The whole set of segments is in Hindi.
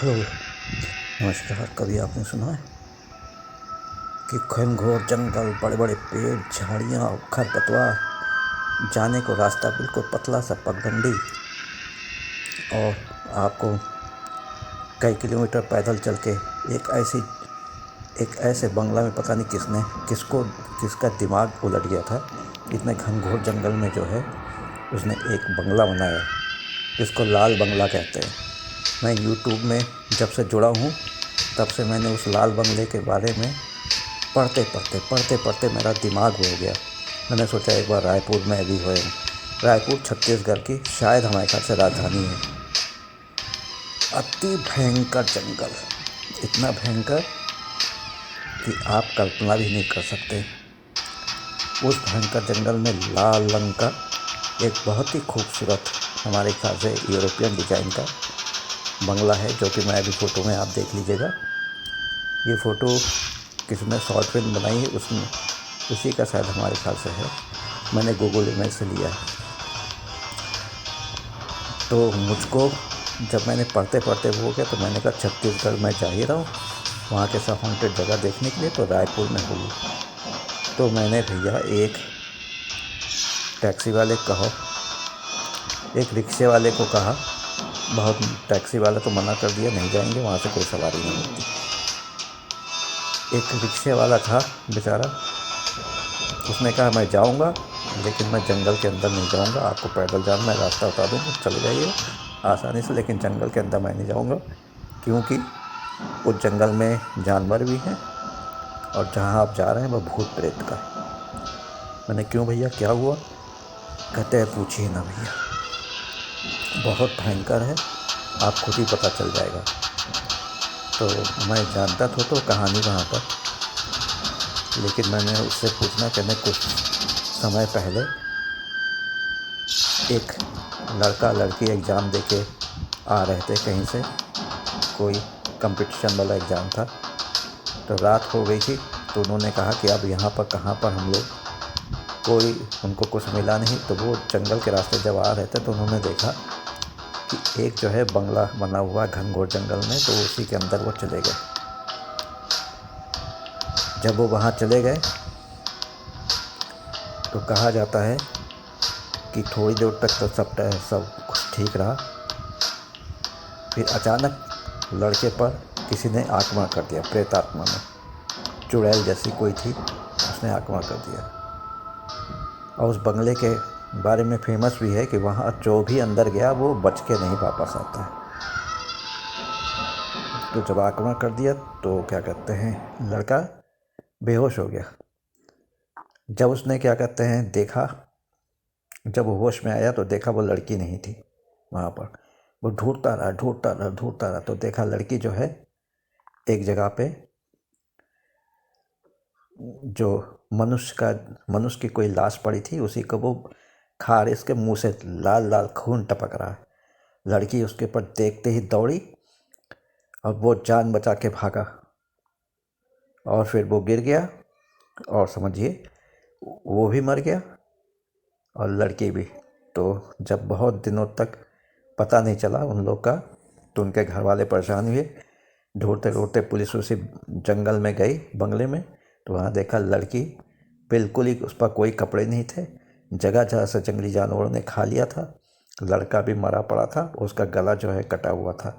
हेलो, नमस्कार। कभी आपने सुना है कि घनघोर जंगल, बड़े बड़े पेड़, झाड़ियाँ और खरपतवार, जाने को रास्ता बिल्कुल पतला सा पगडंडी, और आपको कई किलोमीटर पैदल चल के एक ऐसे बंगला में पता नहीं किसका दिमाग उलट गया था। इतने घनघोर जंगल में जो है उसने एक बंगला बनाया जिसको लाल बंगला कहते हैं। मैं यूट्यूब में जब से जुड़ा हूँ तब से मैंने उस लाल बंगले के बारे में पढ़ते पढ़ते मेरा दिमाग हो गया। मैंने सोचा एक बार रायपुर में भी होए। रायपुर छत्तीसगढ़ की शायद हमारे ख्याल से राजधानी है। अति भयंकर जंगल, इतना भयंकर कि आप कल्पना भी नहीं कर सकते। उस भयंकर जंगल में लाल रंग का एक बहुत ही खूबसूरत, हमारे ख्याल से यूरोपियन डिज़ाइन का बंगला है, जो कि मैं अभी फ़ोटो में आप देख लीजिएगा। ये फ़ोटो किसी ने शॉर्ट फिल्म बनाई है, उसमें उसी का शायद हमारे ख्याल से है। मैंने गूगल इमेज से लिया है। तो मुझको जब मैंने पढ़ते पढ़ते वो हो गया तो मैंने कहा छत्तीसगढ़ में जा ही रहा हूँ, वहाँ के सब हॉन्टेड जगह देखने के लिए, तो रायपुर में हुई। तो मैंने भैया एक टैक्सी वाले एक रिक्शे वाले को कहा। बहुत टैक्सी वाला तो मना कर दिया, नहीं जाएंगे, वहाँ से कोई सवारी नहीं होती। एक रिक्शे वाला था बेचारा, उसने कहा मैं जाऊँगा लेकिन मैं जंगल के अंदर नहीं जाऊँगा, आपको पैदल जाना, मैं रास्ता बता दूँगा, चले जाइए आसानी से, लेकिन जंगल के अंदर मैं नहीं जाऊँगा क्योंकि उस जंगल में जानवर भी हैं और जहाँ आप जा रहे हैं वो भूत प्रेत का है। मैंने क्यों भैया, क्या हुआ? कहते हैं पूछिए ना भैया, बहुत भयंकर है, आप खुद ही पता चल जाएगा। तो मैं जानता था तो कहानी वहाँ पर, लेकिन मैंने उससे पूछना कि मैं कुछ समय पहले एक लड़का लड़की एग्ज़ाम दे के आ रहे थे कहीं से, कोई कंपटीशन वाला एग्ज़ाम था। तो रात हो गई थी, तो उन्होंने कहा कि अब यहाँ पर कहाँ पर हम लोग, कोई उनको कुछ मिला नहीं। तो वो जंगल के रास्ते जब आ रहे थे तो उन्होंने देखा कि एक जो है बंगला बना हुआ घनघोर जंगल में, तो उसी के अंदर वो चले गए। जब वो वहाँ चले गए तो कहा जाता है कि थोड़ी देर तक तो सब कुछ ठीक रहा, फिर अचानक लड़के पर किसी ने आक्रमण कर दिया। प्रेत आत्मा में, चुड़ैल जैसी कोई थी, उसने आक्रमण कर दिया। और उस बंगले के बारे में फेमस भी है कि वहाँ जो भी अंदर गया वो बच के नहीं वापस आता है। तो जब आक्रमण कर दिया तो क्या कहते हैं, लड़का बेहोश हो गया। जब उसने क्या कहते हैं देखा, जब वो होश में आया तो देखा वो लड़की नहीं थी वहाँ पर। वो ढूंढता रहा तो देखा लड़की जो है एक जगह पे, जो मनुष्य की कोई लाश पड़ी थी, उसी को वो खा रही, इसके मुंह से लाल लाल खून टपक रहा है। लड़की उसके ऊपर देखते ही दौड़ी और वो जान बचा के भागा, और फिर वो गिर गया और समझिए वो भी मर गया और लड़की भी। तो जब बहुत दिनों तक पता नहीं चला उन लोग का, तो उनके घर वाले परेशान हुए। ढूंढते ढूंढते पुलिस उसी जंगल में गई बंगले में, तो वहाँ देखा लड़की बिल्कुल ही, उस पर कोई कपड़े नहीं थे, जगह जगह से जंगली जानवरों ने खा लिया था। लड़का भी मरा पड़ा था, उसका गला जो है कटा हुआ था,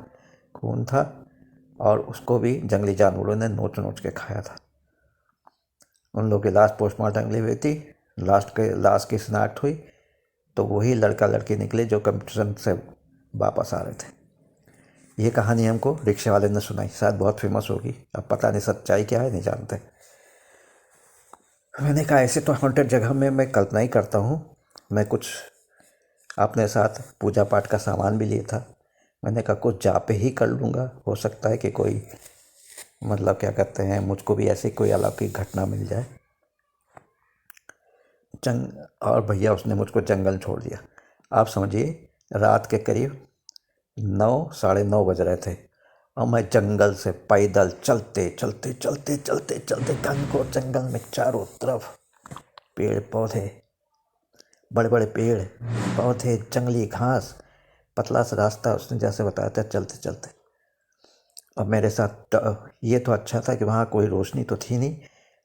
खून था, और उसको भी जंगली जानवरों ने नोच नोच के खाया था। उन लोगों की लाश पोस्टमार्टम के लिए हुई थी। लाश की शिनाख्त हुई तो वही लड़का लड़की निकले जो कंपटीशन से वापस आ रहे थे। ये कहानी हमको रिक्शे वाले ने सुनाई, शायद बहुत फेमस होगी, अब पता नहीं सच्चाई क्या है, नहीं जानते। मैंने कहा ऐसे तो हॉन्टेड जगह में मैं कल्पना ही करता हूँ। मैं कुछ अपने साथ पूजा पाठ का सामान भी लिया था। मैंने कहा कुछ जा पे ही कर लूँगा, हो सकता है कि कोई, मतलब क्या कहते हैं, मुझको भी ऐसी कोई अलौकिक घटना मिल जाए। और भैया उसने मुझको जंगल छोड़ दिया। आप समझिए रात के करीब 9 साढ़े 9 बज रहे थे और मैं जंगल से पैदल चलते घनघोर जंगल में चारों तरफ पेड़ पौधे, बड़े बड़े पेड़ पौधे, जंगली घास, पतला सा रास्ता, उसने जैसे बताया था, चलते चलते अब मेरे साथ ये तो अच्छा था कि वहाँ कोई रोशनी तो थी नहीं,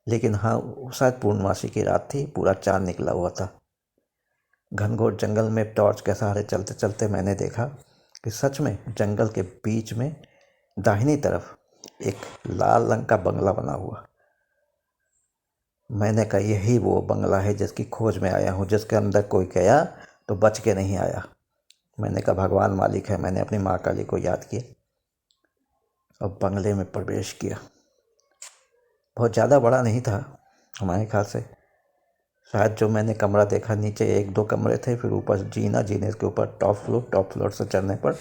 लेकिन हाँ शायद पूर्णमासी की रात थी, पूरा चाँद निकला हुआ था। घनघोर जंगल में टॉर्च के सहारे चलते चलते मैंने देखा कि सच में जंगल के बीच में दाहिनी तरफ एक लाल रंग का बंगला बना हुआ। मैंने कहा यही वो बंगला है जिसकी खोज में आया हूँ, जिसके अंदर कोई गया तो बच के नहीं आया। मैंने कहा भगवान मालिक है। मैंने अपनी माँ काली को याद किया और बंगले में प्रवेश किया। बहुत ज़्यादा बड़ा नहीं था, हमारे ख्याल से शायद जो मैंने कमरा देखा, नीचे एक दो कमरे थे, फिर ऊपर जीना, जीने के ऊपर टॉप फ्लोर से चढ़ने पर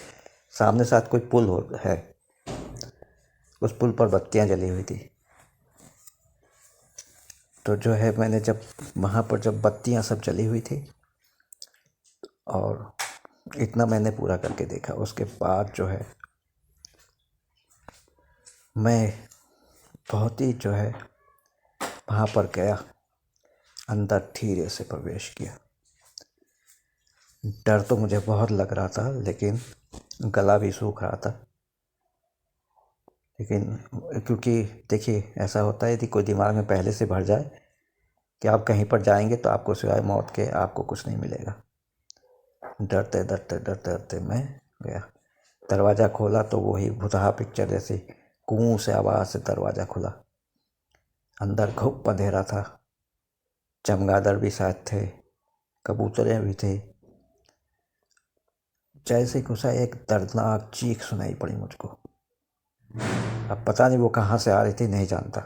सामने साथ कोई पुल है। उस पुल पर बत्तियां जली हुई थी। तो जो है मैंने जब वहाँ पर जब बत्तियां सब जली हुई थी और इतना मैंने पूरा करके देखा, उसके बाद जो है मैं बहुत ही जो है वहाँ पर गया, अंदर धीरे से प्रवेश किया। डर तो मुझे बहुत लग रहा था, लेकिन गला भी सूख रहा था। लेकिन क्योंकि देखिए ऐसा होता है यदि कोई दिमाग में पहले से भर जाए कि आप कहीं पर जाएंगे तो आपको सिवाय मौत के आपको कुछ नहीं मिलेगा। डरते डरते डरते डरते मैं गया। दरवाज़ा खोला तो वही भुतहा पिक्चर जैसी कूं से आवाज़ से दरवाज़ा खुला। अंदर खूब अंधेरा था। चमगादड़ भी शायद थे, कबूतरें भी थे। जैसे घुसा एक दर्दनाक चीख सुनाई पड़ी मुझको। अब पता नहीं वो कहाँ से आ रही थी, नहीं जानता।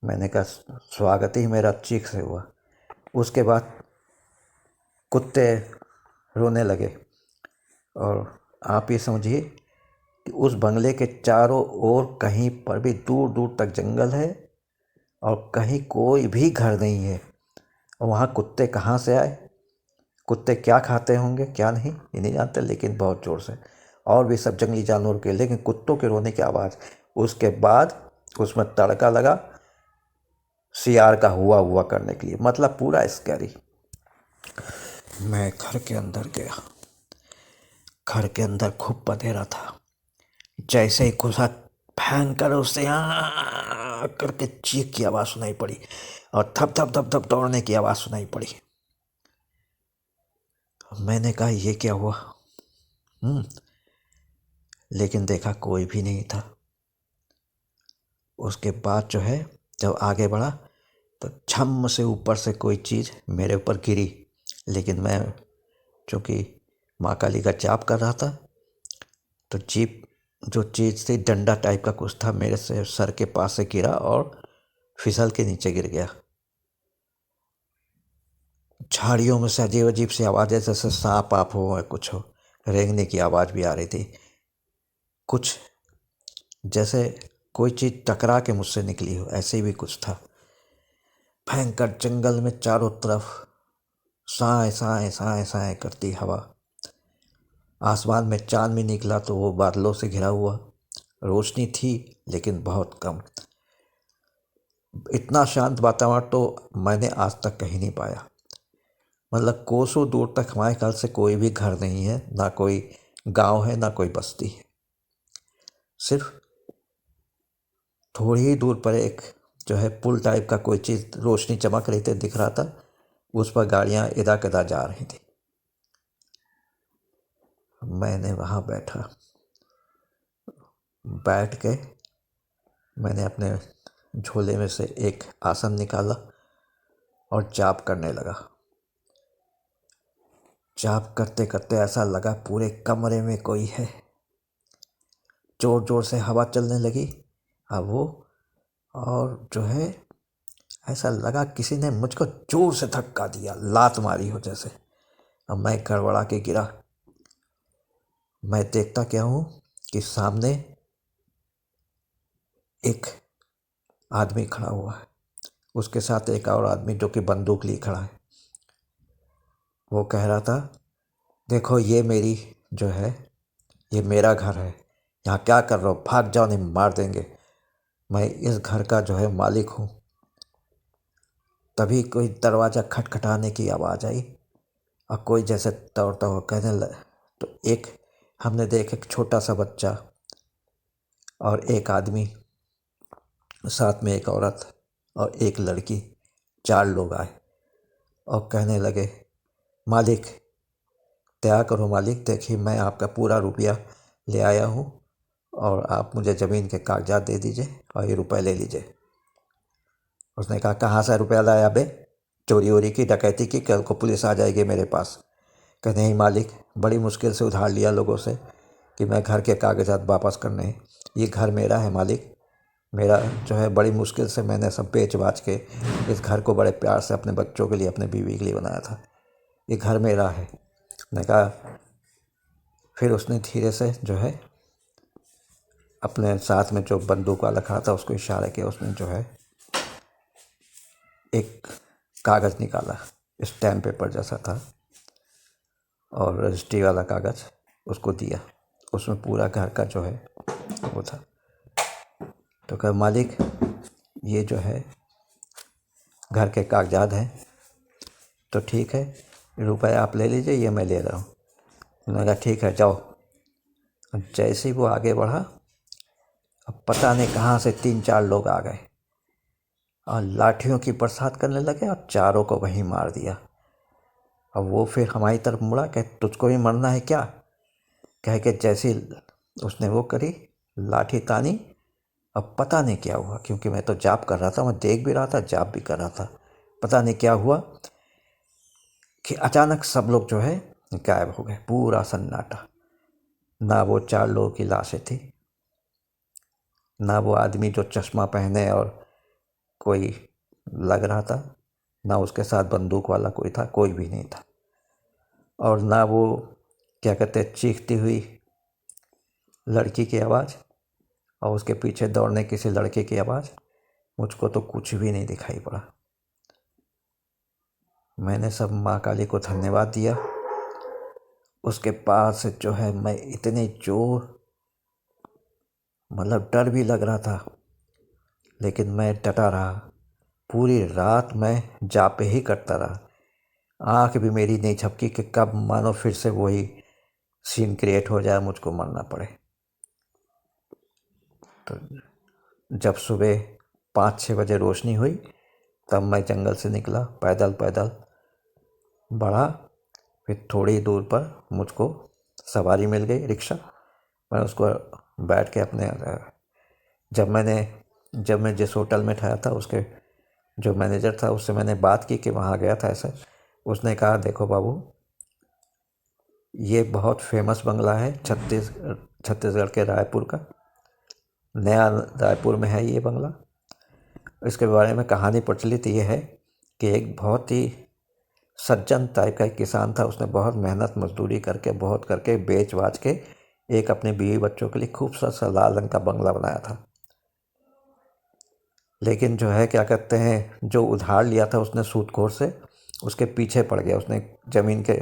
मैंने कहा स्वागत ही मेरा चीख से हुआ। उसके बाद कुत्ते रोने लगे और आप ये समझिए कि उस बंगले के चारों ओर कहीं पर भी दूर दूर तक जंगल है और कहीं कोई भी घर नहीं है। और वहाँ कुत्ते कहाँ से आए, कुत्ते क्या खाते होंगे क्या नहीं ये नहीं जानते, लेकिन बहुत ज़ोर से। और भी सब जंगली जानवर के, लेकिन कुत्तों के रोने की आवाज़। उसके बाद उसमें तड़का लगा सियार का हुआ हुआ करने के लिए, मतलब पूरा स्कैरी। मैं घर के अंदर गया। घर के अंदर खूब अंधेरा था। जैसे ही घुसा भयंकर उससे करके चीख की आवाज़ सुनाई पड़ी और थप थप थप थप दौड़ने की आवाज़ सुनाई पड़ी। मैंने कहा ये क्या हुआ। लेकिन देखा कोई भी नहीं था। उसके बाद जो है जब आगे बढ़ा तो छम से ऊपर से कोई चीज़ मेरे ऊपर गिरी, लेकिन मैं चूँकि माँ काली का जाप कर रहा था तो जीप जो चीज़ थी डंडा टाइप का कुछ था, मेरे से सर के पास से गिरा और फिसल के नीचे गिर गया। झाड़ियों में से अजीब अजीब सी आवाज़ें, जैसे सांप आप हो या कुछ हो, रेंगने की आवाज़ भी आ रही थी। कुछ जैसे कोई चीज़ टकरा के मुझसे निकली हो, ऐसे भी कुछ था। भयंकर जंगल में चारों तरफ साए साए साए साए करती हवा। आसमान में चांद भी निकला तो वो बादलों से घिरा हुआ। रोशनी थी लेकिन बहुत कम। इतना शांत वातावरण तो मैंने आज तक कहीं नहीं पाया। मतलब कोसों दूर तक हमारे ख्याल से कोई भी घर नहीं है, ना कोई गांव है, ना कोई बस्ती है। सिर्फ थोड़ी ही दूर पर एक जो है पुल टाइप का कोई चीज़ रोशनी चमक रही थी, दिख रहा था। उस पर गाड़ियाँ इधर कदा जा रही थी। मैंने वहाँ बैठा। बैठ के मैंने अपने झोले में से एक आसन निकाला और जाप करने लगा। जाप करते करते ऐसा लगा पूरे कमरे में कोई है। जोर जोर से हवा चलने लगी। अब वो और जो है ऐसा लगा किसी ने मुझको जोर से धक्का दिया, लात मारी हो जैसे। अब मैं गड़बड़ा के गिरा। मैं देखता क्या हूँ कि सामने एक आदमी खड़ा हुआ है, उसके साथ एक और आदमी जो कि बंदूक लिए खड़ा है। वो कह रहा था देखो ये मेरी जो है ये मेरा घर है, यहाँ क्या कर रहे हो, भाग जाओ नहीं मार देंगे, मैं इस घर का जो है मालिक हूँ। तभी कोई दरवाज़ा खटखटाने की आवाज़ आई और कोई जैसे दौड़ता हुआ कहने लगा। तो एक हमने देखा एक छोटा सा बच्चा और एक आदमी, साथ में एक औरत और एक लड़की, 4 लोग आए और कहने लगे, मालिक दया करो मालिक, देखिए मैं आपका पूरा रुपया ले आया हूँ और आप मुझे ज़मीन के कागजात दे दीजिए और ये रुपए ले लीजिए। उसने कहा, कहाँ से रुपया लाया बे? चोरी वोरी की, डकैती की? कल को पुलिस आ जाएगी मेरे पास। कहे, नहीं मालिक, बड़ी मुश्किल से उधार लिया लोगों से कि मैं घर के कागजात वापस करने हैं। ये घर मेरा है मालिक, मेरा जो है बड़ी मुश्किल से मैंने सब बेच बाच के इस घर को बड़े प्यार से अपने बच्चों के लिए, अपने बीवी के लिए बनाया था। ये घर मेरा है। मैंने कहा, फिर उसने धीरे से जो है अपने साथ में जो बंदूक वाला खड़ा था उसको इशारा किया। उसने जो है एक कागज़ निकाला, स्टैम्प पेपर जैसा था और रजिस्ट्री वाला कागज़ उसको दिया। उसमें पूरा घर का जो है वो था। तो कहा, मालिक ये जो है घर के कागजात हैं, तो ठीक है, रुपए आप ले लीजिए, ये मैं ले रहा हूँ। उन्होंने कहा, ठीक है जाओ। जैसे ही वो आगे बढ़ा, अब पता नहीं कहाँ से 3-4 लोग आ गए और लाठियों की बरसात करने लगे और चारों को वहीं मार दिया। अब वो फिर हमारी तरफ मुड़ा, कहे, तुझको भी मरना है क्या? कह के जैसे उसने वो करी, लाठी तानी। अब पता नहीं क्या हुआ, क्योंकि मैं तो जाप कर रहा था, मैं देख भी रहा था, जाप भी कर रहा था। पता नहीं क्या हुआ कि अचानक सब लोग जो है गायब हो गए, पूरा सन्नाटा। ना वो 4 लोगों की लाशें थी, ना वो आदमी जो चश्मा पहने और कोई लग रहा था, ना उसके साथ बंदूक वाला कोई था, कोई भी नहीं था। और ना वो क्या कहते, चीखती हुई लड़की की आवाज़ और उसके पीछे दौड़ने किसी लड़के की आवाज़, मुझको तो कुछ भी नहीं दिखाई पड़ा। मैंने सब माँ काली को धन्यवाद दिया। उसके बाद से जो है मैं इतने जोर, मतलब डर भी लग रहा था, लेकिन मैं डटा रहा। पूरी रात मैं जापे ही करता रहा। आँख भी मेरी नहीं झपकी कि कब मानो फिर से वही सीन क्रिएट हो जाए, मुझको मरना पड़े। तो जब सुबह 5-6 बजे रोशनी हुई, तब मैं जंगल से निकला, पैदल पैदल बढ़ा। फिर थोड़ी दूर पर मुझको सवारी मिल गई, रिक्शा। मैं उसको बैठ के अपने, जब मैं जिस होटल में ठहरा था, उसके जो मैनेजर था उससे मैंने बात की कि वहाँ गया था ऐसे। उसने कहा, देखो बाबू, ये बहुत फेमस बंगला है छत्तीसगढ़ के रायपुर का, नया रायपुर में है ये बंगला। इसके बारे में कहानी प्रचलित ये है कि एक बहुत ही सज्जन टाइप का एक किसान था। उसने बहुत मेहनत मजदूरी करके, बहुत करके, बेच बाच के एक अपने बीवी बच्चों के लिए खूबसूरत सा लाल रंग का बंगला बनाया था। लेकिन जो है क्या कहते हैं, जो उधार लिया था उसने सूदखोर से, उसके पीछे पड़ गया। उसने ज़मीन के,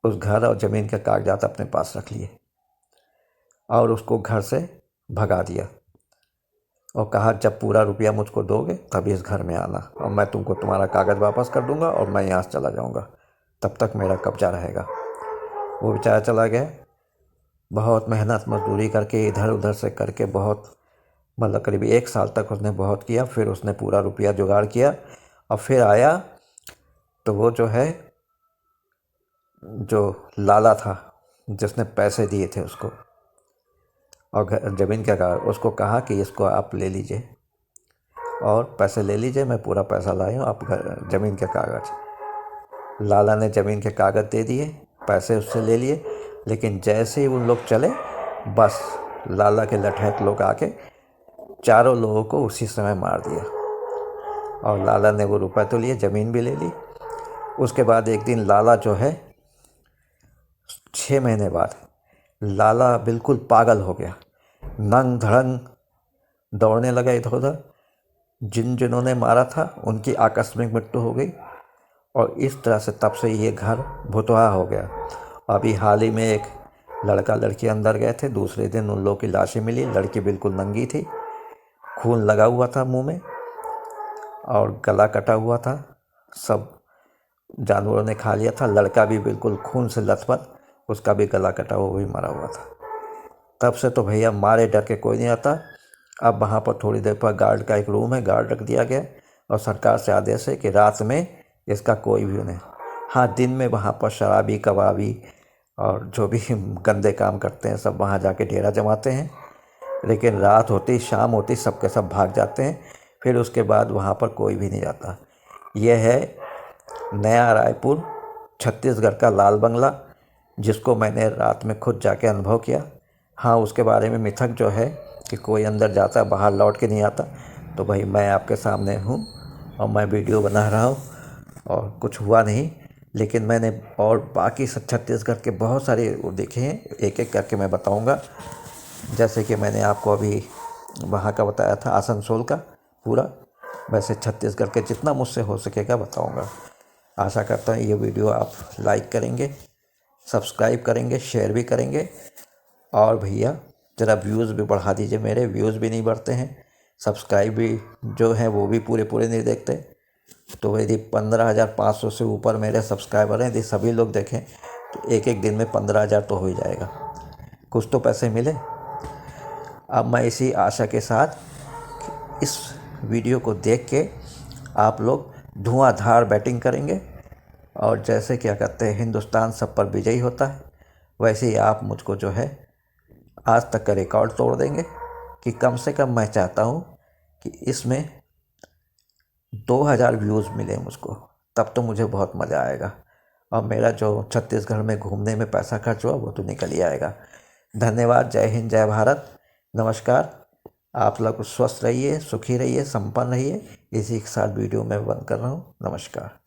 उस घर और ज़मीन के कागजात अपने पास रख लिए और उसको घर से भगा दिया और कहा, जब पूरा रुपया मुझको दोगे तब इस घर में आना और मैं तुमको तुम्हारा कागज़ वापस कर दूंगा और मैं यहाँ से चला जाऊँगा, तब तक मेरा कब्जा रहेगा। वो बेचारा चला गया। बहुत मेहनत मजदूरी करके, इधर उधर से करके, बहुत, मतलब करीब 1 साल तक उसने बहुत किया। फिर उसने पूरा रुपया जुगाड़ किया और फिर आया। तो वो जो है, जो लाला था जिसने पैसे दिए थे उसको और ज़मीन का कागज, उसको कहा कि इसको आप ले लीजिए और पैसे ले लीजिए, मैं पूरा पैसा लाया हूँ, आप ज़मीन के कागज़। लाला ने ज़मीन के कागज़ दे दिए, पैसे उससे ले लिए। लेकिन जैसे ही उन लोग चले, बस लाला के लठैत लोग आके 4 लोगों को उसी समय मार दिया और लाला ने वो रुपए तो लिए, ज़मीन भी ले ली। उसके बाद एक दिन लाला जो है, 6 महीने बाद लाला बिल्कुल पागल हो गया, नंग धड़ंग दौड़ने लगा इधर उधर। जिन्होंने मारा था उनकी आकस्मिक मृत्यु हो गई और इस तरह से तब से ये घर भुतहा हो गया। अभी हाल ही में एक लड़का लड़की अंदर गए थे, दूसरे दिन उन लोगों की लाशें मिली। लड़की बिल्कुल नंगी थी, खून लगा हुआ था मुंह में और गला कटा हुआ था, सब जानवरों ने खा लिया था। लड़का भी बिल्कुल खून से लथपथ, उसका भी गला कटा हुआ, भी मरा हुआ था। तब से तो भैया मारे डर के कोई नहीं आता। अब वहाँ पर थोड़ी देर पर गार्ड का एक रूम है, गार्ड रख दिया गया और सरकार से आदेश है कि रात में इसका कोई भी नहीं। हाँ, दिन में वहाँ पर शराबी कबाबी और जो भी गंदे काम करते हैं सब वहाँ जाके डेरा जमाते हैं, लेकिन रात होती शाम होती सबके सब भाग जाते हैं। फिर उसके बाद वहाँ पर कोई भी नहीं जाता। यह है नया रायपुर छत्तीसगढ़ का लाल बंगला, जिसको मैंने रात में खुद जाके अनुभव किया। हाँ, उसके बारे में मिथक जो है कि कोई अंदर जाता बाहर लौट के नहीं आता, तो भाई मैं आपके सामने हूँ और मैं वीडियो बना रहा हूँ और कुछ हुआ नहीं। लेकिन मैंने और बाकी छत्तीसगढ़ के बहुत सारे वो देखे हैं, एक एक करके मैं बताऊँगा। जैसे कि मैंने आपको अभी वहाँ का बताया था आसनसोल का पूरा, वैसे छत्तीसगढ़ के जितना मुझसे हो सकेगा बताऊँगा। आशा करता हूँ ये वीडियो आप लाइक करेंगे, सब्सक्राइब करेंगे, शेयर भी करेंगे। और भैया ज़रा व्यूज़ भी बढ़ा दीजिए, मेरे व्यूज़ भी नहीं बढ़ते हैं, सब्सक्राइब भी जो हैं वो भी पूरे नहीं देखते। तो यदि 15,500 से ऊपर मेरे सब्सक्राइबर हैं, यदि सभी लोग देखें तो एक दिन में 15,000 तो हो ही जाएगा, कुछ तो पैसे मिले। अब मैं इसी आशा के साथ इस वीडियो को देख के आप लोग धुआंधार बैटिंग करेंगे और जैसे क्या कहते हैं हिंदुस्तान सब पर विजयी होता है, वैसे ही आप मुझको जो है आज तक का रिकॉर्ड तोड़ देंगे। कि कम से कम मैं चाहता हूँ कि इसमें 2,000 व्यूज़ मिले मुझको, तब तो मुझे बहुत मज़ा आएगा और मेरा जो छत्तीसगढ़ में घूमने में पैसा खर्च हुआ वो तो निकल ही आएगा। धन्यवाद। जय हिंद, जय भारत, नमस्कार। आप लोग स्वस्थ रहिए, सुखी रहिए, संपन्न रहिए। इसी के साथ वीडियो मैं बंद कर रहा हूँ। नमस्कार।